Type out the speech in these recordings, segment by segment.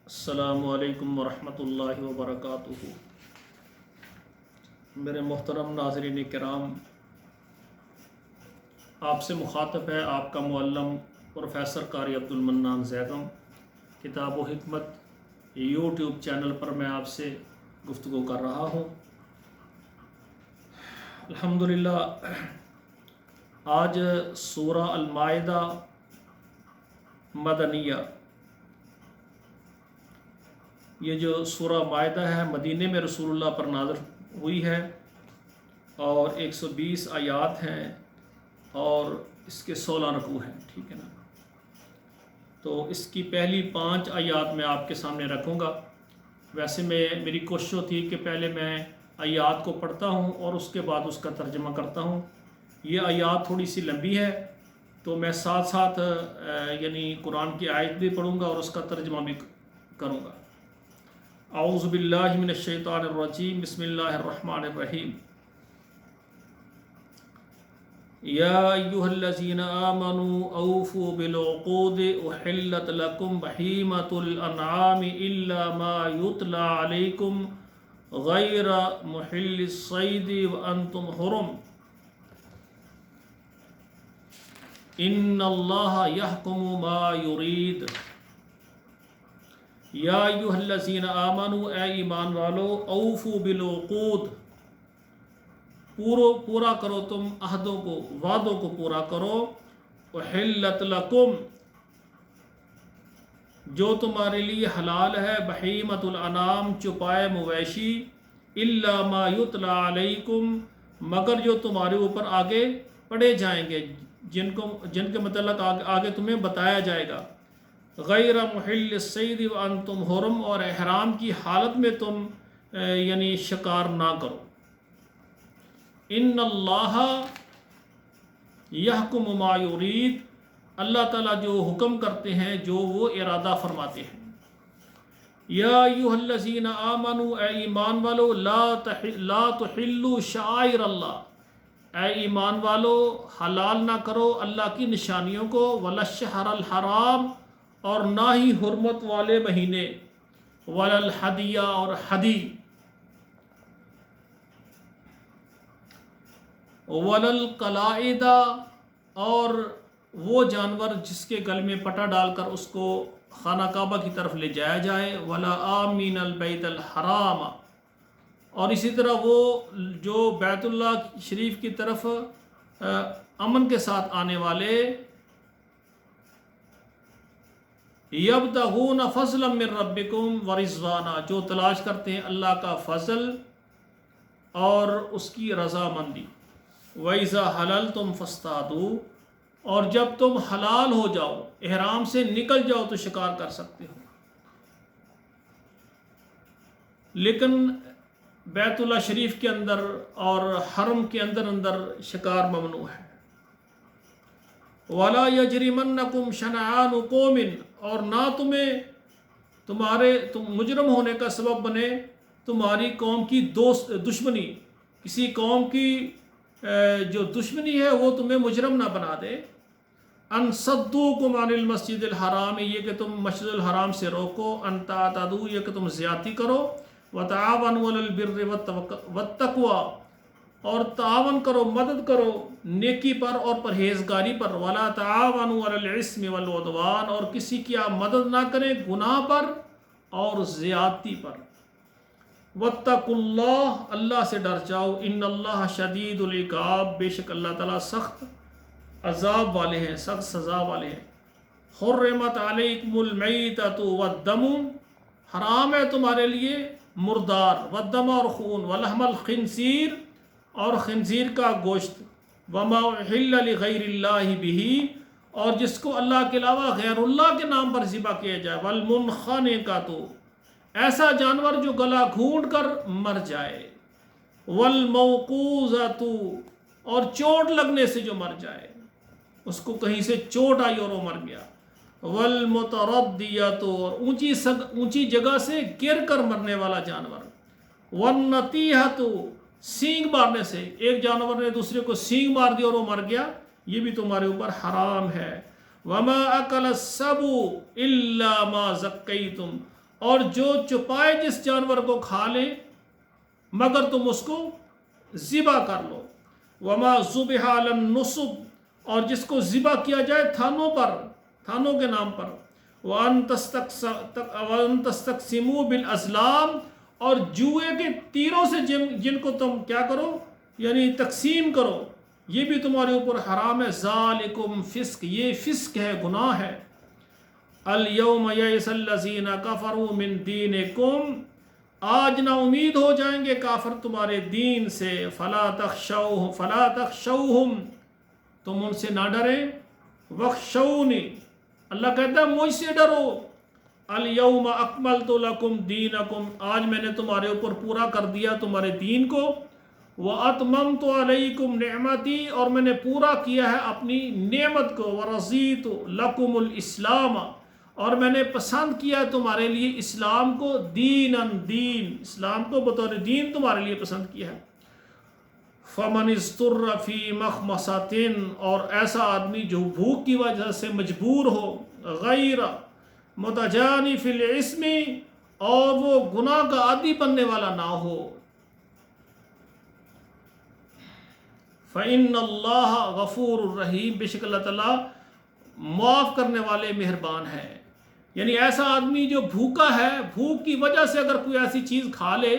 السلام علیکم ورحمۃ اللہ وبرکاتہ۔ میرے محترم ناظرین کرام، آپ سے مخاطب ہے آپ کا معلم پروفیسر قاری عبدالمنان زیغم۔ کتاب و حکمت یوٹیوب چینل پر میں آپ سے گفتگو کر رہا ہوں۔ الحمدللہ آج سورہ المائدہ مدنیہ، یہ جو سورہ مائدہ ہے مدینے میں رسول اللہ پر نازل ہوئی ہے اور 120 آیات ہیں اور اس کے 16 رکوع ہیں، ٹھیک ہے نا۔ تو اس کی پہلی 5 آیات میں آپ کے سامنے رکھوں گا۔ ویسے میری کوشش ہوتی ہے کہ پہلے میں آیات کو پڑھتا ہوں اور اس کے بعد اس کا ترجمہ کرتا ہوں۔ یہ آیات تھوڑی سی لمبی ہے تو میں ساتھ ساتھ یعنی قرآن کی آیت بھی پڑھوں گا اور اس کا ترجمہ بھی کروں گا۔ اعوذ باللہ من الشیطان الرجیم، بسم اللہ الرحمن الرحیم۔ یا ایہا الذین آمنوا اوفوا بالعقود احلت لکم بہیمۃ الانعام الا ما یتلی علیکم غیر محل الصید وانتم حرم ان اللہ یحکم ما یرید۔ یا ایہا الذین آمنوا، اے ایمان والو، اوفوا بالعقود، پورا کرو تم عہدوں کو، وعدوں کو پورا کرو۔ احلت لکم، جو تمہارے لیے حلال ہے، بہیمۃ الانعام، چوپائے مویشی، الا ما یتلی علیکم، مگر جو تمہارے اوپر آگے پڑھے جائیں گے، جن کے متعلق آگے تمہیں بتایا جائے گا۔ غیر محل الصید وانتم حرم، اور احرام کی حالت میں تم یعنی شکار نہ کرو۔ ان اللہ یحکم ما یرید، اللہ تعالیٰ جو حکم کرتے ہیں، جو وہ ارادہ فرماتے ہیں۔ یا ایھا الذین آمنوا، اے ایمان والو، لا تحلوا شعائر اللہ، اے ایمان والو حلال نہ کرو اللہ کی نشانیوں کو، ولا الشہر الحرام، اور نہ ہی حرمت والے مہینے، ولا الہدی، اور ہدی، ولا القلائد، اور وہ جانور جس کے گل میں پٹا ڈال کر اس کو خانہ کعبہ کی طرف لے جایا جائے، ولا آمین البیت الحرام، اور اسی طرح وہ جو بیت اللہ شریف کی طرف امن کے ساتھ آنے والے، یبتغون فضلا من ربکم ورضوانا، جو تلاش کرتے ہیں اللہ کا فضل اور اس کی رضامندی۔ وَإِذَا حَلَلْتُمْ فَاصْطَادُوا، اور جب تم حلال ہو جاؤ، احرام سے نکل جاؤ تو شکار کر سکتے ہو، لیکن بیت اللہ شریف کے اندر اور حرم کے اندر شکار ممنوع ہے۔ وَلَا يَجْرِمَنَّكُمْ شَنَآنُ قَوْمٍ، اور نہ تم مجرم ہونے کا سبب بنے تمہاری قوم کی دشمنی، کسی قوم کی جو دشمنی ہے وہ تمہیں مجرم نہ بنا دے۔ ان صدوکم عن المسجد الحرام، یہ کہ تم مسجد الحرام سے روکو، ان تعتدوا، یہ کہ تم زیادتی کرو، وتعاونوا علی البر والتقوی، اور تعاون کرو، مدد کرو نیکی پر اور پرہیزگاری پر، ولا تعاونوا علی الاسم والعدوان، اور کسی کی آپ مدد نہ کریں گناہ پر اور زیادتی پر۔ واتقوا اللہ، اللہ سے ڈر جاؤ، ان اللہ شدید العقاب، بے شک اللہ تعالیٰ سخت عذاب والے ہیں، سخت سزا والے ہیں۔ حرمت علیکم المیتۃ والدم، حرام ہے تمہارے لیے مردار، والدم، اور خون، ولحم الخنزیر، اور خنزیر کا گوشت، وما احل لغیر اللہ بہ، اور جس کو اللہ کے علاوہ غیر اللہ کے نام پر ذبح کیا جائے، والمنخنقۃ، ایسا جانور جو گلا گھونٹ کر مر جائے، والموقوذۃ، اور چوٹ لگنے سے جو مر جائے، اس کو کہیں سے چوٹ آئی اور وہ مر گیا، والمتردیۃ، اور اونچی جگہ سے گر کر مرنے والا جانور، والنطیحۃ، سینگ مارنے سے، ایک جانور نے دوسرے کو سینگ مار دی اور وہ مر گیا، یہ بھی تمہارے اوپر حرام ہے۔ وما اکل السبع الا ما زکیتم، اور جو چپائے جس جانور کو کھا لے مگر تم اس کو ذبح کر لو، وما ذبح علی النصب اور جس کو ذبح کیا جائے تھانوں پر، تھانوں کے نام پر، وَأَن تَسْتَقْسِمُوا بِالْأَزْلَامِ اور جوئے کے تیروں سے جن کو تم کیا کرو یعنی تقسیم کرو، یہ بھی تمہارے اوپر حرام ہے۔ ذالکم فسق، یہ فسق ہے، گناہ ہے۔ الیوم یئس الذین کفروا من دینکم، آج نا امید ہو جائیں گے کافر تمہارے دین سے، فلا تخشوہم تم ان سے نہ ڈریں، وخشونی اللہ کہتا ہے مجھ سے ڈرو، الیوم اکملت لکم دینکم آج میں نے تمہارے اوپر پورا کر دیا تمہارے دین کو، واتممت علیکم نعمتی اور میں نے پورا کیا ہے اپنی نعمت کو، ورضیت لکم الاسلام اور میں نے پسند کیا تمہارے لیے اسلام کو، دین اسلام کو بطور دین تمہارے لیے پسند کیا ہے۔ فمن اضطر فی مخمصۃ اور ایسا آدمی جو بھوک کی وجہ سے مجبور ہو، غیر متجانف الاسم اور وہ گناہ کا عادی بننے والا نہ ہو، فإن اللہ غفور الرحیم بے شک اللہ تعالیٰ معاف کرنے والے مہربان ہے۔ یعنی ایسا آدمی جو بھوکا ہے، بھوک کی وجہ سے اگر کوئی ایسی چیز کھا لے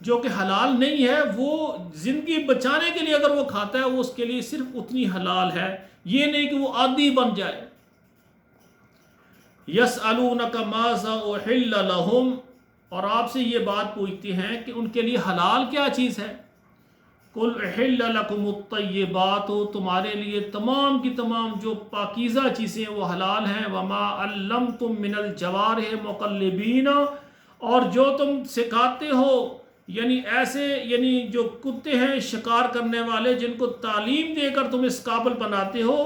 جو کہ حلال نہیں ہے، وہ زندگی بچانے کے لیے اگر وہ کھاتا ہے وہ اس کے لیے صرف اتنی حلال ہے، یہ نہیں کہ وہ عادی بن جائے۔ یسألونک ماذا احل لہم اور آپ سے یہ بات پوچھتے ہیں کہ ان کے لیے حلال کیا چیز ہے، قل احل لکم الطیبات تمہارے لیے تمام کی تمام جو پاکیزہ چیزیں وہ حلال ہیں، وما علمتم من الجوارح مقلبین اور جو تم سکھاتے ہو یعنی ایسے یعنی جو کتے ہیں شکار کرنے والے جن کو تعلیم دے کر تم اس قابل بناتے ہو،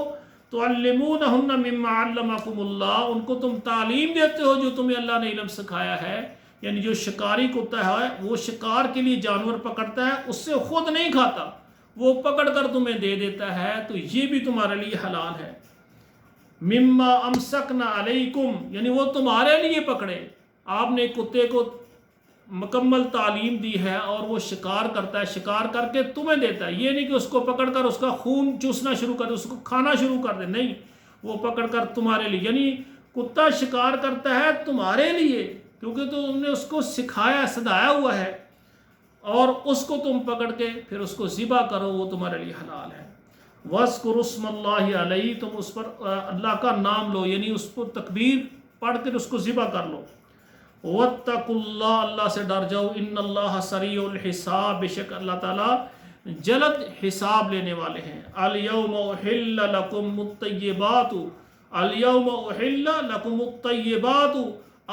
تعلمونہن مما علمکم اللہ ان کو تم تعلیم دیتے ہو جو تمہیں اللہ نے علم سکھایا ہے۔ یعنی جو شکاری کتا ہے وہ شکار کے لیے جانور پکڑتا ہے، اس سے خود نہیں کھاتا، وہ پکڑ کر تمہیں دے دیتا ہے، تو یہ بھی تمہارے لیے حلال ہے۔ مما امسکنا علیکم یعنی وہ تمہارے لیے پکڑے، آپ نے کتے کو مکمل تعلیم دی ہے اور وہ شکار کرتا ہے، شکار کر کے تمہیں دیتا ہے، یہ نہیں کہ اس کو پکڑ کر اس کا خون چوسنا شروع کر دے، اس کو کھانا شروع کر دے، نہیں، وہ پکڑ کر تمہارے لیے یعنی کتا شکار کرتا ہے تمہارے لیے کیونکہ تم نے اس کو سکھایا سدھایا ہوا ہے، اور اس کو تم پکڑ کے پھر اس کو ذبح کرو، وہ تمہارے لیے حلال ہے۔ وَاذْكُرُوا اسْمَ اللَّهِ عَلَيْهِ تم اس پر اللہ کا نام لو یعنی اس کو تکبیر پڑھ کر اس کو ذبح کر لو۔ وَاتَّقُوا اللَّهَ اللہ سے ڈر جاؤ، إِنَّ اللَّهَ سَرِيعُ الْحِسَابِ بے شک اللہ تعالیٰ جلد حساب لینے والے ہیں۔ الْيَوْمَ أُحِلَّ لَكُمُ الطَّيِّبَاتُ الْيَوْمَ أُحِلَّ لَكُمُ الطَّيِّبَاتُ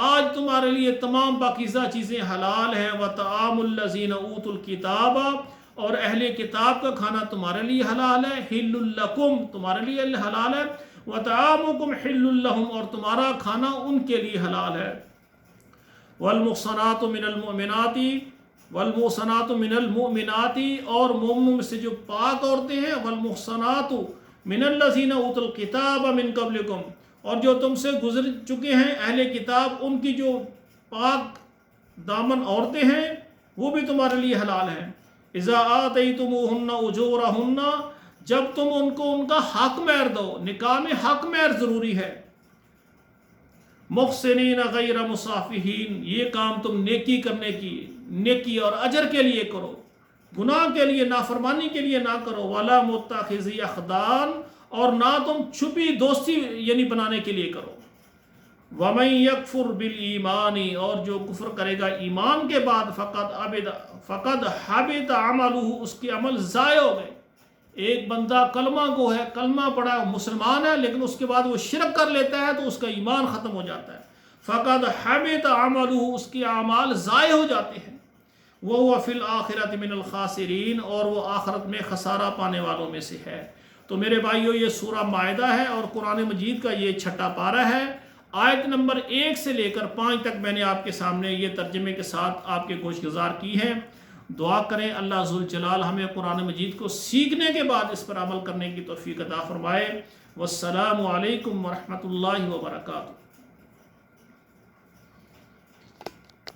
آج تمہارے لیے تمام پاکیزہ چیزیں حلال ہیں۔ وَطَعَامُ الَّذِينَ أُوتُوا الْكِتَابَ اور اہل کتاب کا کھانا تمہارے لیے حلال ہے، حِلٌّ لَكُمْ تمہارے لیے حلال ہے، وَطَعَامُكُمْ حِلٌّ لَهُمْ اور تمہارا کھانا ان کے لیے حلال ہے۔ وَالْمُحْصَنَاتُ مِنَ الْمُؤْمِنَاتِ وَالْمُحْصَنَاتُ مِنَ الْمُؤْمِنَاتِ اور مومنوں میں سے جو پاک عورتیں ہیں، وَالْمُحْصَنَاتُ مِنَ الَّذِينَ أُوتُوا الْكِتَابَ مِنْ قَبْلِكُمْ اور جو تم سے گزر چکے ہیں اہل کتاب ان کی جو پاک دامن عورتیں ہیں وہ بھی تمہارے لیے حلال ہیں۔ اذا آتیتموہن اجورہن جب تم ان کو ان کا حق مہر دو، نکاح میں حق مہر ضروری ہے۔ محسنین غیر مصافحین یہ کام تم نیکی کرنے کی نیکی اور اجر کے لیے کرو، گناہ کے لیے نافرمانی کے لیے نہ کرو۔ ولا متخذی اخدان اور نہ تم چھپی دوستی یعنی بنانے کے لیے کرو۔ وَمَن يَكْفُرْ بِالْإِيمَانِ اور جو کفر کرے گا ایمان کے بعد فقد حبط عملہ اس کے عمل ضائع ہو گئے۔ ایک بندہ کلمہ گو ہے، کلمہ پڑھا ہے، مسلمان ہے، لیکن اس کے بعد وہ شرک کر لیتا ہے تو اس کا ایمان ختم ہو جاتا ہے۔ فقد حبط عملہ اس کے اعمال ضائع ہو جاتے ہیں۔ وَهُوَ فِي الْآخِرَةِ مِنَ الْخَاسِرِينَ اور وہ آخرت میں خسارہ پانے والوں میں سے ہے۔ تو میرے بھائیو یہ سورہ مائدہ ہے اور قرآن مجید کا یہ چھٹا پارہ ہے۔ آیت نمبر 1 سے لے کر 5 تک میں نے آپ کے سامنے یہ ترجمے کے ساتھ آپ کے گوش گزار کی ہے۔ دعا کریں اللہ ذوالجلال ہمیں قرآن مجید کو سیکھنے کے بعد اس پر عمل کرنے کی توفیق عطا فرمائے۔ والسلام علیکم ورحمۃ اللہ وبرکاتہ۔